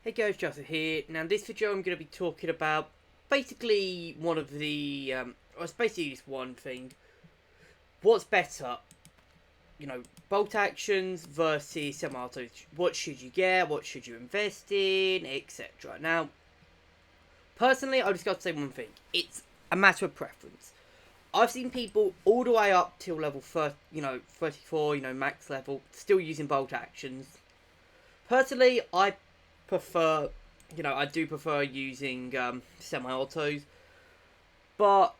Hey guys, Joseph here. Now in this video I'm going to be talking about basically one of the, well, it's basically just one thing. What's better, bolt actions versus semi-autos. What should you get, what should you invest in, etc. Now, personally, I just got to say one thing. It's a matter of preference. I've seen people all the way up till level 30, 34, max level, still using bolt actions. Personally, I do prefer using semi-autos, but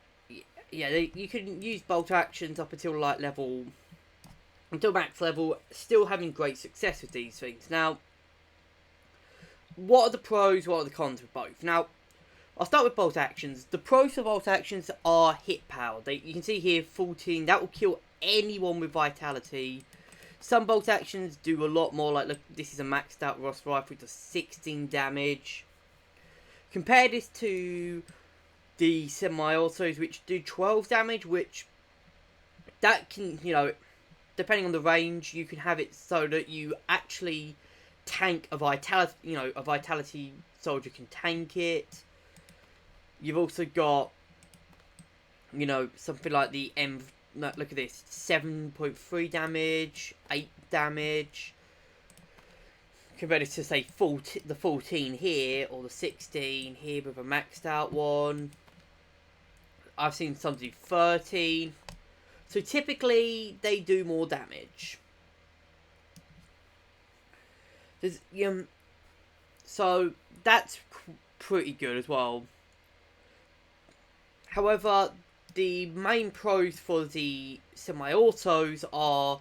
yeah, you can use bolt actions up until max level, still having great success with these things. Now, what are the pros? What are the cons of both? Now, I'll start with bolt actions. The pros of bolt actions are hit power. You can see here 14. That will kill anyone with vitality. Some bolt actions do a lot more, like, look, this is a maxed out Ross rifle, it does 16 damage. Compare this to the semi-autos, which do 12 damage, which, that can, depending on the range, you can have it so that you actually tank a vitality soldier can tank it. You've also got, something like the no, look at this, 7.3 damage, 8 damage. Compared to, say, the 14 here, or the 16 here with a maxed out one. I've seen some do 13. So typically, they do more damage. So that's pretty good as well. However, the main pros for the semi-autos are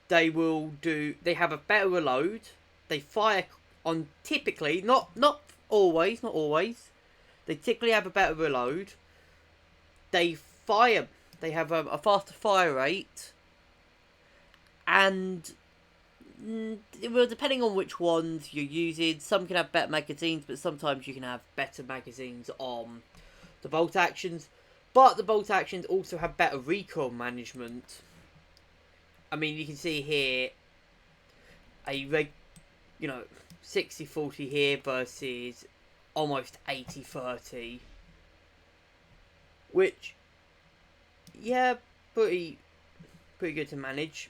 they have a better reload. They fire on typically, not always. They typically have a better reload. They have a faster fire rate. And, well, depending on which ones you're using, some can have better magazines, but sometimes you can have better magazines on the bolt actions. But the bolt actions also have better recoil management. I mean, you can see here a 60-40 here versus almost 80-30. Which, yeah, pretty good to manage.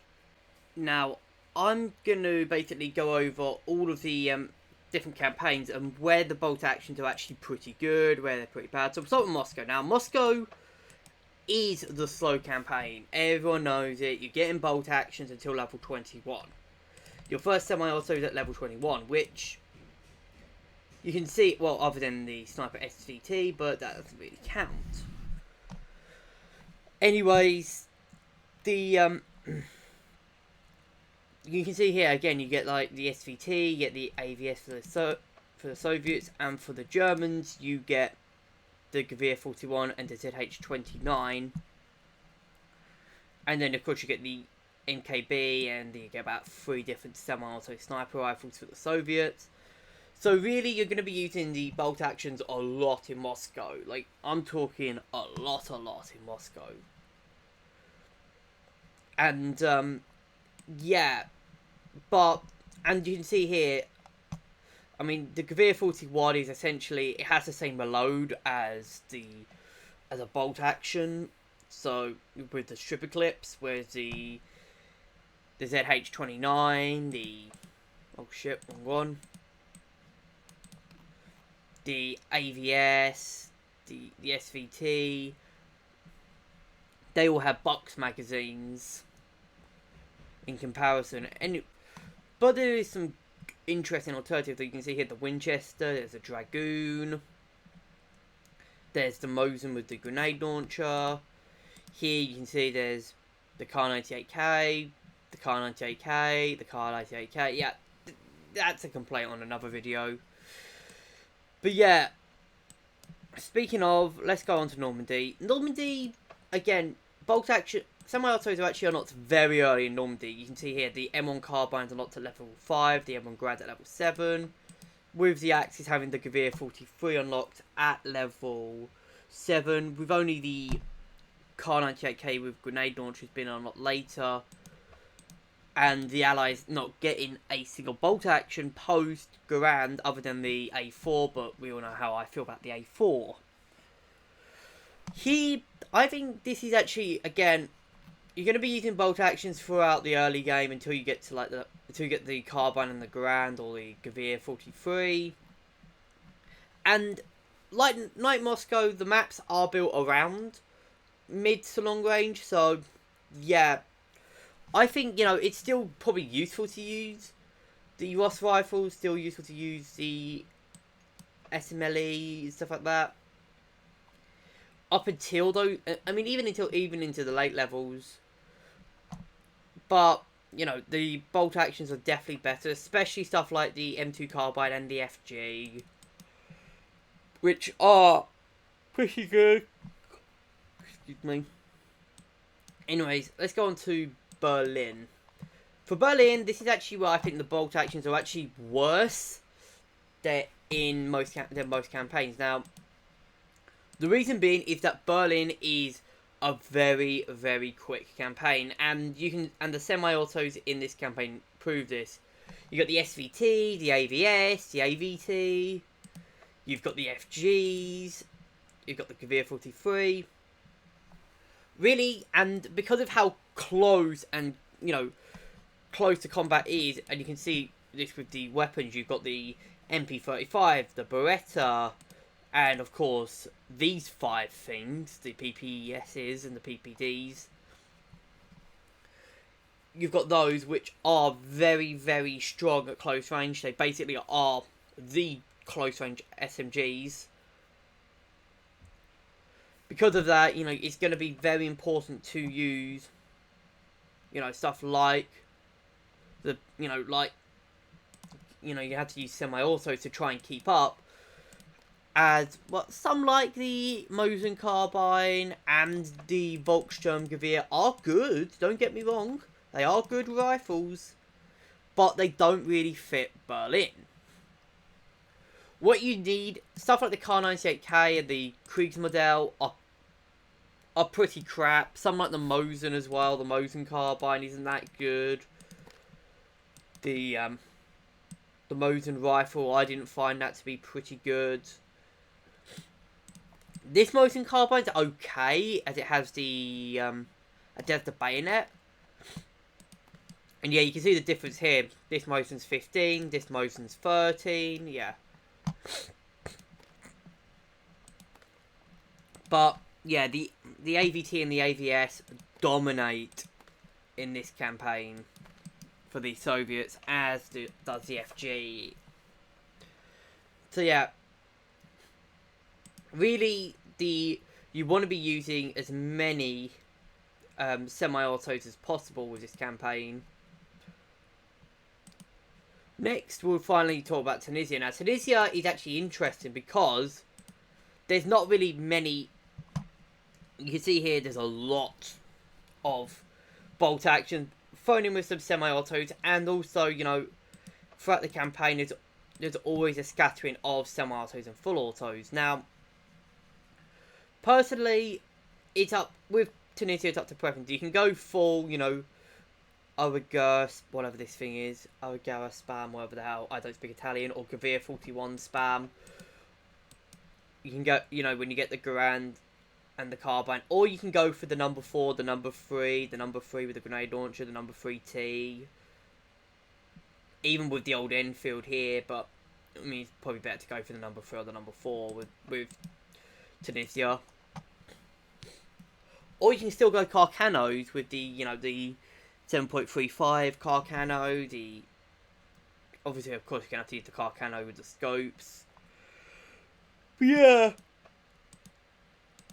Now, I'm going to basically go over all of the different campaigns and where the bolt actions are actually pretty good, where they're pretty bad. So we'll start with Moscow. Now, Moscow is the slow campaign. Everyone knows it. You're getting bolt actions until level 21. Your first semi-auto is at level 21, which you can see, well, other than the sniper SVT, but that doesn't really count. Anyways, you can see here again, you get like the SVT, you get the AVS for the Soviets, and for the Germans, you get the Gewehr 41 and the ZH29. And then, of course, you get the NKB, and you get about 3 different semi-auto sniper rifles for the Soviets. So really, you're going to be using the bolt actions a lot in Moscow. Like, I'm talking a lot in Moscow. And, yeah. And you can see here, I mean, the Gewehr 41 is essentially, it has the same reload as a bolt action. So, with the stripper clips, whereas the ZH29, oh shit, wrong one. The AVS, the SVT, they all have box magazines in comparison. But there is some interesting alternatives. You can see here the Winchester, there's a Dragoon, there's the Mosin with the grenade launcher. Here you can see there's the Kar98K, the Kar98K, the Kar98K. Yeah, that's a complaint on another video. But yeah, speaking of, let's go on to Normandy. Normandy, again, bolt action, semi-autos are actually unlocked very early in Normandy. You can see here the M1 carbines unlocked at level 5, the M1 Grad at level 7. With the Axis having the Gewehr 43 unlocked at level 7. With only the Kar98K with grenade launchers being unlocked later. and the Allies not getting a single bolt action post Garand other than the A4, but we all know how I feel about the A4. I think this is actually, again, you're going to be using bolt actions throughout the early game until you get to until you get the Carbine and the Garand or the Gavir 43. And like Night Moscow, the maps are built around mid to long range, so yeah, I think, you know, it's still probably useful to use the Ross rifles, still useful to use the SMLE, stuff like that. Up until, though, I mean, even into the late levels. But, you know, the bolt actions are definitely better, especially stuff like the M2 Carbine and the FG, which are pretty good. Excuse me. Anyways, let's go on to Berlin. For Berlin, this is actually where I think the bolt actions are actually worse than most campaigns. Now, the reason being is that Berlin is a very, very quick campaign, and the semi-autos in this campaign prove this. You got the SVT, the AVS, the AVT. You've got the FGs. You've got the Gavir 43. Really, and because of how close and, you know, close to combat is, and you can see this with the weapons, you've got the MP35, the Beretta, and of course these 5 things, the PPSs and the PPDs. You've got those which are very, very strong at close range. They basically are the close range SMGs. Because of that, you know, it's going to be very important to use, you know, stuff like you have to use semi-autos to try and keep up. As well, some like the Mosin Carbine and the Volkssturm Gavir are good, don't get me wrong. They are good rifles, but they don't really fit Berlin. What you need, stuff like the Kar 98K and the Kriegsmodell are pretty crap. Some like the Mosin as well. The Mosin Carbine isn't that good. The Mosin rifle, I didn't find that to be pretty good. This Mosin Carbine's okay, as it has the bayonet. And yeah, you can see the difference here. This Mosin's 15, this Mosin's 13, yeah. But yeah, the AVT and the AVS dominate in this campaign for the Soviets, as does the FG. So yeah, really, you want to be using as many semi-autos as possible with this campaign. Next, we'll finally talk about Tunisia. Now, Tunisia is actually interesting because there's not really many. You can see here there's a lot of bolt action thrown in with some semi-autos, and also, you know, throughout the campaign there's always a scattering of semi-autos and full autos. Now, personally, it's up with Tunisia, it's up to preference. You can go full, you know, Origer, whatever this thing is, Origara spam, whatever the hell, I don't speak Italian, or Gavir 41 spam. You can go, you know, when you get the Garand and the Carbine, or you can go for the number 4, the number 3, the number 3 with the grenade launcher, the number 3T, even with the old Enfield here, but I mean, it's probably better to go for the number 3 or the number 4 with Tunisia. Or you can still go Carcanos with the, you know, the 7.35 Carcano, obviously, of course, you're going to have to use the Carcano with the scopes. But yeah,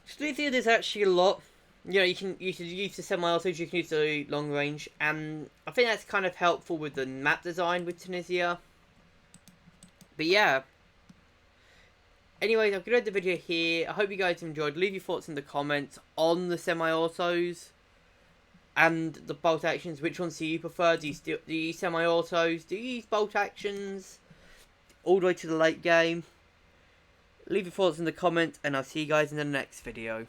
Tunisia, there's actually a lot. You know, you can use the semi-autos, you can use the long range, and I think that's kind of helpful with the map design with Tunisia. But yeah. Anyways, I've got the video here. I hope you guys enjoyed. Leave your thoughts in the comments on the semi-autos and the bolt actions. Which ones do you prefer? Do you use semi-autos? Do you use bolt actions all the way to the late game? Leave your thoughts in the comments, and I'll see you guys in the next video.